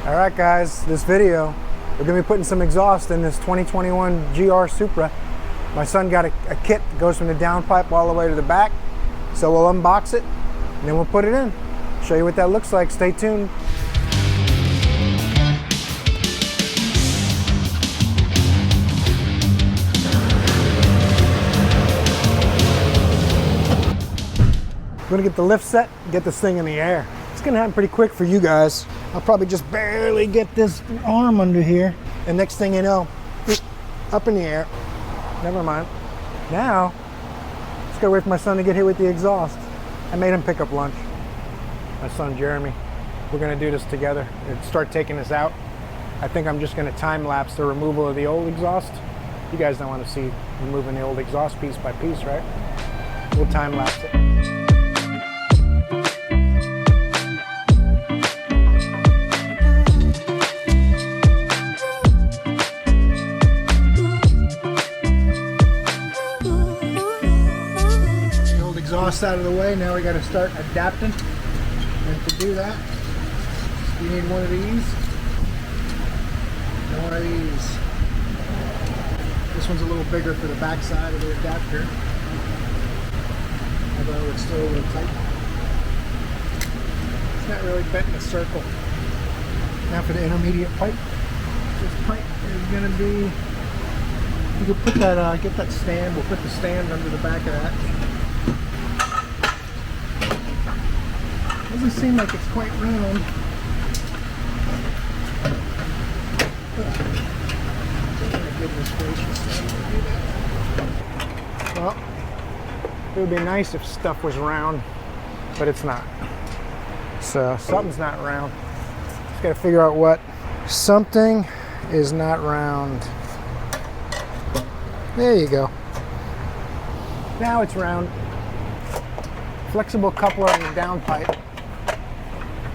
All right, guys, this video, we're gonna be putting some exhaust in this 2021 GR Supra. My son got a kit that goes from the downpipe all the way to the back. So we'll unbox it and then we'll put it in. Show you what that looks like. Stay tuned. I'm gonna get the lift set and get this thing in the air. It's gonna happen pretty quick for you guys. I'll probably just barely get this arm under here. And next thing you know, up in the air. Never mind. Now, just gotta wait for my son to get here with the exhaust. I made him pick up lunch. My son, Jeremy. We're gonna do this together and start taking this out. I think I'm just gonna time lapse the removal of the old exhaust. You guys don't wanna see removing the old exhaust piece by piece, right? We'll time lapse it. Exhaust out of the way, now we got to start adapting. And to do that, you need one of these and one of these. This one's a little bigger for the back side of the adapter, although it's still a little tight. It's not really bent in a circle. Now for the intermediate pipe. This pipe is going to be, you can put that, get that stand, we'll put the stand under the back of that. Doesn't seem like it's quite round. Well, it would be nice if stuff was round, but it's not. So something's not round. Just gotta figure out what. Something is not round. There you go. Now it's round. Flexible coupler on the downpipe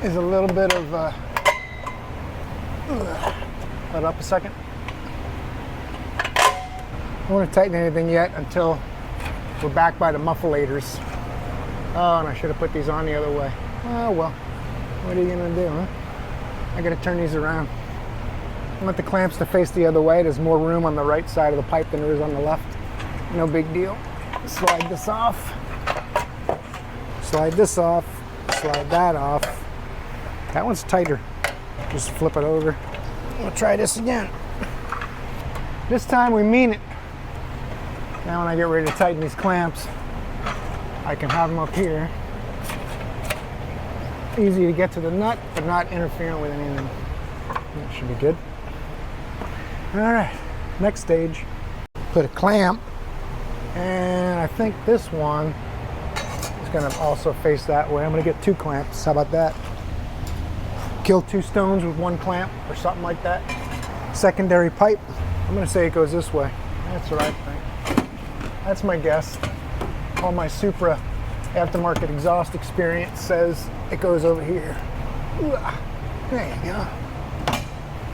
is a little bit of let it up a second. I don't want to tighten anything yet until we're back by the mufflators. Oh, and I should have put these on the other way. Oh well, what are you gonna do, huh? I gotta turn these around. I want the clamps to face the other way. There's more room on the right side of the pipe than there is on the left. No big deal. Slide this off. Slide this off. Slide that off. That one's tighter. Just flip it over. We'll try this again. This time we mean it. Now when I get ready to tighten these clamps, I can have them up here. Easy to get to the nut, but not interfering with anything. That should be good. All right, next stage. Put a clamp, and I think this one is gonna also face that way. I'm gonna get two clamps, how about that? Kill two stones with one clamp or something like that. Secondary pipe, I'm gonna say it goes this way. That's what I think. That's my guess. All my Supra aftermarket exhaust experience says it goes over here. There you go.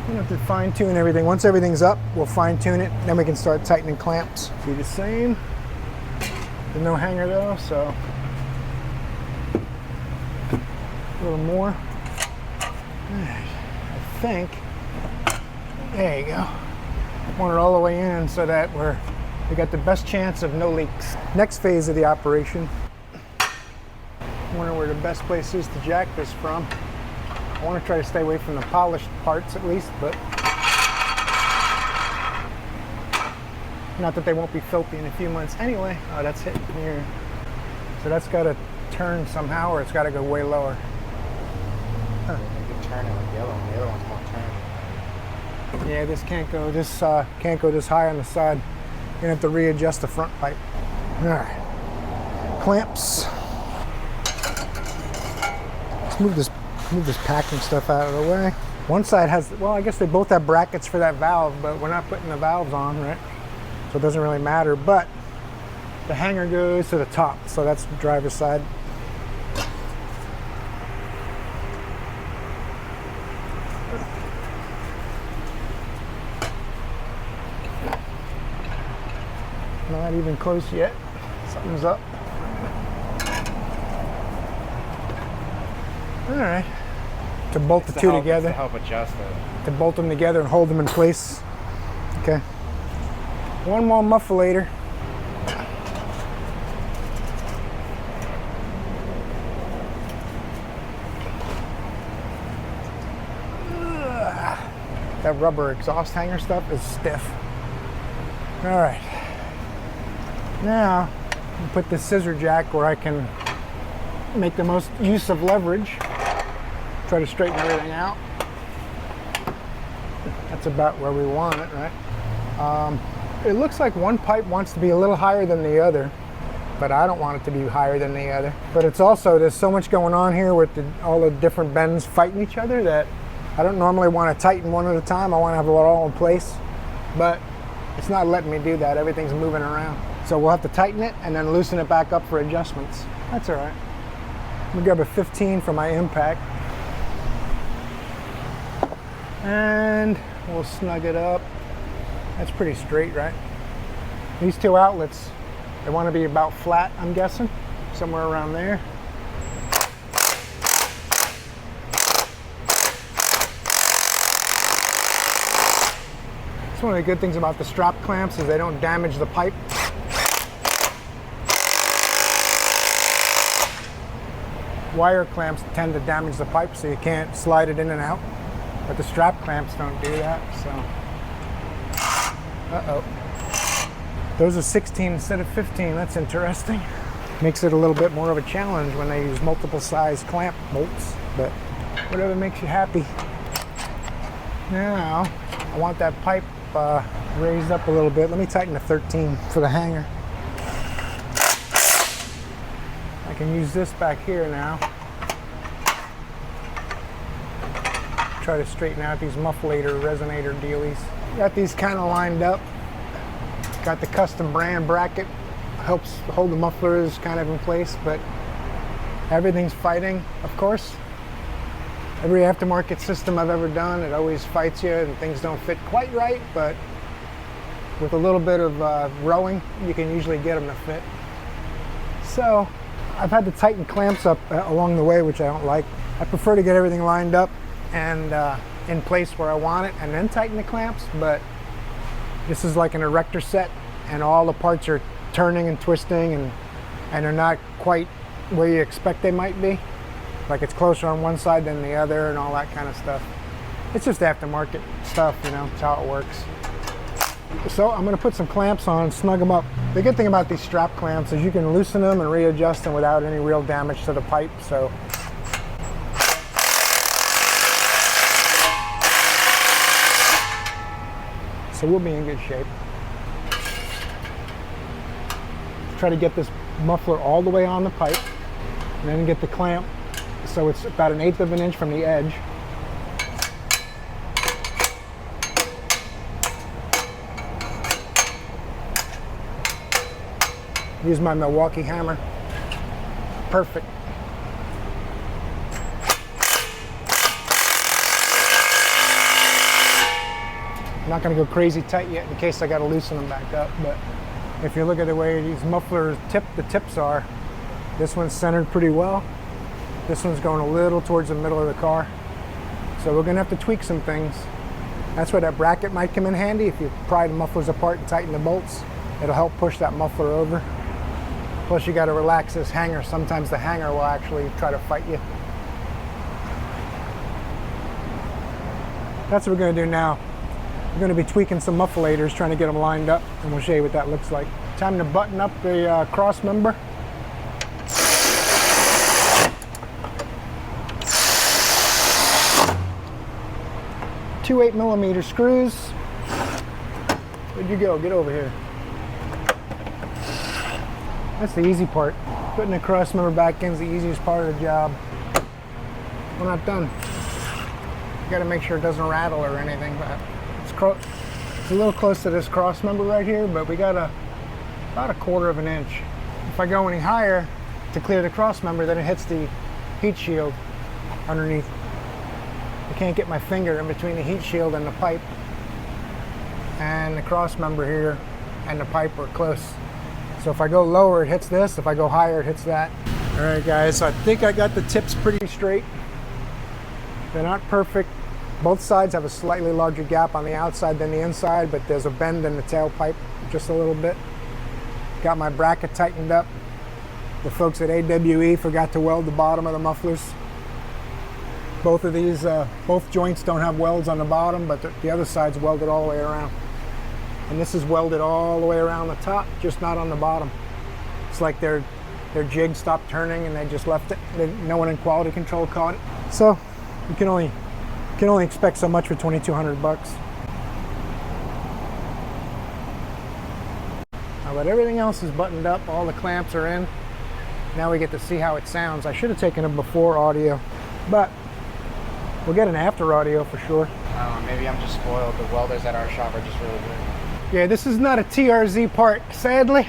You don't have to fine tune everything. Once everything's up, we'll fine tune it, then we can start tightening clamps. Do the same. There's no hanger though, so a little more. I think, there you go. Want it all the way in so that we got the best chance of no leaks. Next phase of the operation. I wonder where the best place is to jack this from. I want to try to stay away from the polished parts at least, but not that they won't be filthy in a few months anyway. Oh, that's hitting here. So that's got to turn somehow, or it's got to go way lower. Huh. Turn it like the other one. The other one's more turn. Yeah, this can't go this high on the side. You're gonna have to readjust the front pipe. All right, clamps. Let's move this packing stuff out of the way. One side has, well, I guess they both have brackets for that valve, but we're not putting the valves on, right? So it doesn't really matter. But the hanger goes to the top, so that's the driver's side. Not even close yet. Something's up. All right. to bolt the two together. To help adjust it. To bolt them together and hold them in place. Okay. One more muffler. That rubber exhaust hanger stuff is stiff. All right. Now, I'll put the scissor jack where I can make the most use of leverage. Try to straighten everything out. That's about where we want it, right? It looks like one pipe wants to be a little higher than the other, but I don't want it to be higher than the other. But it's also, there's so much going on here with all the different bends fighting each other that I don't normally want to tighten one at a time. I want to have it all in place, but it's not letting me do that. Everything's moving around. So we'll have to tighten it and then loosen it back up for adjustments. That's all right. I'm gonna grab a 15 for my impact. And we'll snug it up. That's pretty straight, right? These two outlets, they want to be about flat, I'm guessing. Somewhere around there. That's one of the good things about the strap clamps is they don't damage the pipe. Wire clamps tend to damage the pipe, so you can't slide it in and out. But the strap clamps don't do that, so. Uh-oh. Those are 16 instead of 15, that's interesting. Makes it a little bit more of a challenge when they use multiple size clamp bolts, but whatever makes you happy. Now, I want that pipe raised up a little bit. Let me tighten the 13 for the hanger. I can use this back here now. Try to straighten out these muffler resonator dealies. Got these kind of lined up. Got the custom brand bracket. Helps hold the mufflers kind of in place, but everything's fighting, of course. Every aftermarket system I've ever done, it always fights you and things don't fit quite right, but with a little bit of rowing, you can usually get them to fit. So I've had to tighten clamps up along the way, which I don't like. I prefer to get everything lined up and in place where I want it and then tighten the clamps, but this is like an erector set and all the parts are turning and twisting and they're not quite where you expect they might be. Like it's closer on one side than the other and all that kind of stuff. It's just aftermarket stuff, you know, it's how it works. So I'm gonna put some clamps on, snug them up. The good thing about these strap clamps is you can loosen them and readjust them without any real damage to the pipe. So we'll be in good shape. Try to get this muffler all the way on the pipe and then get the clamp so it's about 1/8 of an inch from the edge. Use my Milwaukee hammer. Perfect. I'm not going to go crazy tight yet in case I got to loosen them back up, but if you look at the way these mufflers the tips are, this one's centered pretty well. This one's going a little towards the middle of the car. So we're going to have to tweak some things. That's where that bracket might come in handy. If you pry the mufflers apart and tighten the bolts, it'll help push that muffler over. Plus you got to relax this hanger. Sometimes the hanger will actually try to fight you. That's what we're going to do now. We're going to be tweaking some mufflers, trying to get them lined up, and we'll show you what that looks like. Time to button up the cross member. Two 8mm screws. Where'd you go? Get over here. That's the easy part. Putting the cross member back in is the easiest part of the job. We're not done. You got to make sure it doesn't rattle or anything, but it's a little close to this cross member right here, but we got about 1/4 of an inch. If I go any higher to clear the cross member, then it hits the heat shield underneath. I can't get my finger in between the heat shield and the pipe, and the cross member here and the pipe are close. So if I go lower, it hits this. If I go higher, it hits that. All right, guys, so I think I got the tips pretty straight. They're not perfect. Both sides have a slightly larger gap on the outside than the inside, but there's a bend in the tailpipe just a little bit. Got my bracket tightened up. The folks at AWE forgot to weld the bottom of the mufflers. Both of these, both joints don't have welds on the bottom, but the other side's welded all the way around. And this is welded all the way around the top, just not on the bottom. It's like their jig stopped turning and they just left it. No one in quality control caught it. So you can only expect so much for 2,200 bucks. Now that everything else is buttoned up, all the clamps are in. Now we get to see how it sounds. I should have taken a before audio, but we'll get an after audio for sure. I don't know, maybe I'm just spoiled. The welders at our shop are just really good. Yeah, this is not a TRZ part, sadly.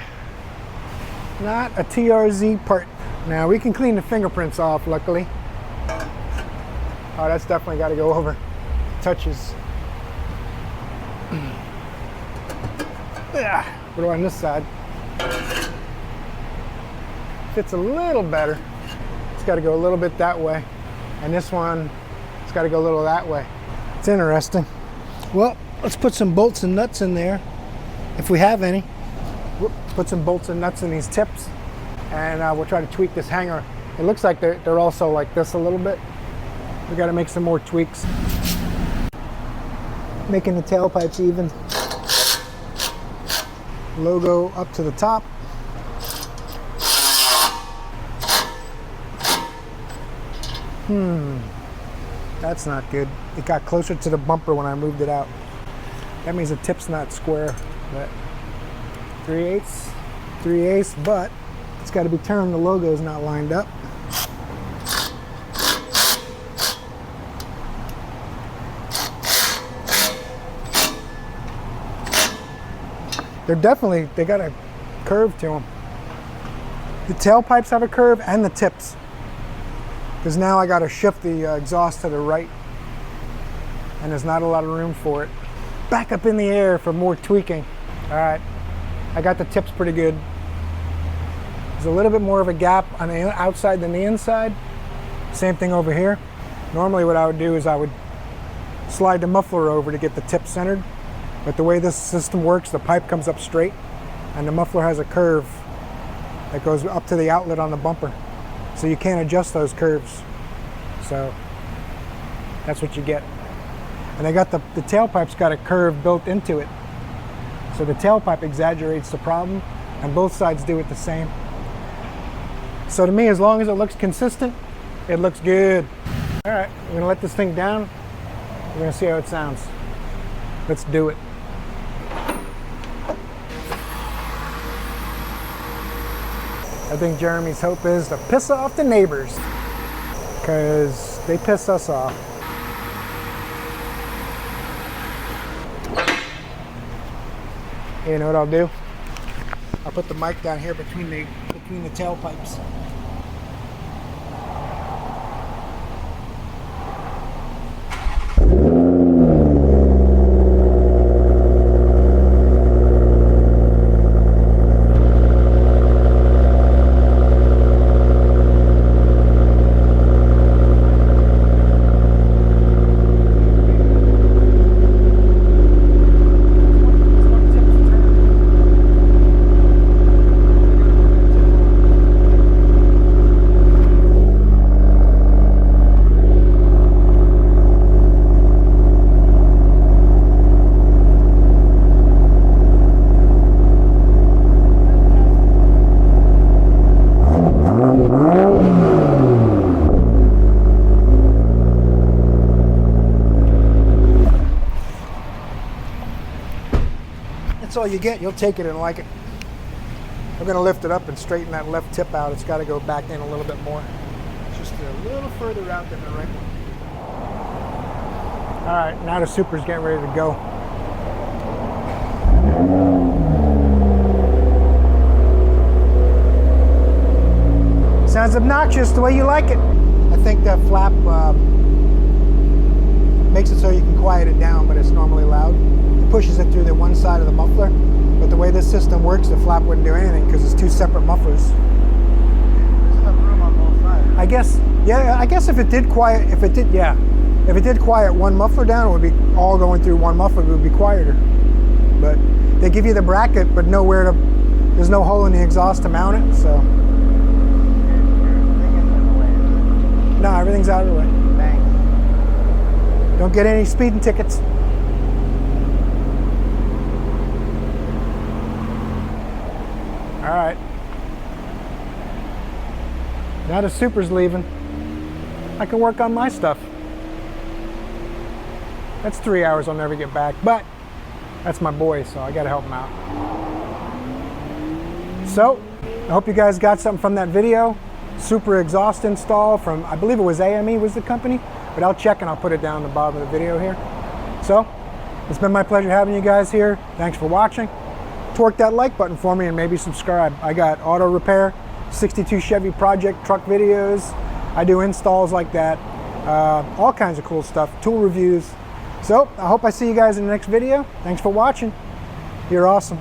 Not a TRZ part. Now we can clean the fingerprints off, luckily. Oh, that's definitely got to go over. Touches. Yeah. What do I on this side? Fits a little better. It's got to go a little bit that way. And this one, it's got to go a little that way. It's interesting. Well, let's put some bolts and nuts in there, if we have any. Put some bolts and nuts in these tips, and we'll try to tweak this hanger. It looks like they're also like this a little bit. We got to make some more tweaks. Making the tailpipes even. Logo up to the top. That's not good. It got closer to the bumper when I moved it out. That means the tip's not square, but 3/8, but it's got to be turned. The logo's not lined up. They got a curve to them. The tailpipes have a curve and the tips. Because now I got to shift the exhaust to the right. And there's not a lot of room for it. Back up in the air for more tweaking. All right, I got the tips pretty good. There's a little bit more of a gap on the outside than the inside. Same thing over here. Normally what I would do is I would slide the muffler over to get the tip centered. But the way this system works, the pipe comes up straight and the muffler has a curve that goes up to the outlet on the bumper. So you can't adjust those curves. So that's what you get. And they got the tailpipe's got a curve built into it. So the tailpipe exaggerates the problem and both sides do it the same. So to me, as long as it looks consistent, it looks good. All right, we're gonna let this thing down. We're gonna see how it sounds. Let's do it. I think Jeremy's hope is to piss off the neighbors, because they piss us off. You know what I'll do? I'll put the mic down here between the tailpipes. That's all you get. You'll take it and like it. I'm going to lift it up and straighten that left tip out. It's got to go back in a little bit more. Just a little further out than the right one. All right, now the Supra's getting ready to go. Sounds obnoxious the way you like it. I think that flap makes it so you can quiet it down, but it's normally loud. It pushes it through the one side of the muffler, but the way this system works, the flap wouldn't do anything because it's two separate mufflers. There's enough room on both sides. I guess, yeah, I guess if it did quiet, yeah. If it did quiet one muffler down, it would be all going through one muffler, it would be quieter. But they give you the bracket, but nowhere to, there's no hole in the exhaust to mount it, so. No, everything's out of the way. Thanks. Don't get any speeding tickets. All right. Now the Supra's leaving, I can work on my stuff. That's 3 hours I'll never get back, but that's my boy, so I gotta help him out. So, I hope you guys got something from that video. Supra exhaust install from, I believe it was AME was the company, but I'll check and I'll put it down at the bottom of the video here. So, it's been my pleasure having you guys here. Thanks for watching. Torque that like button for me and maybe subscribe. I got auto repair, 62 Chevy project truck videos. I do installs like that. All kinds of cool stuff, tool reviews. So I hope I see you guys in the next video. Thanks for watching. You're awesome.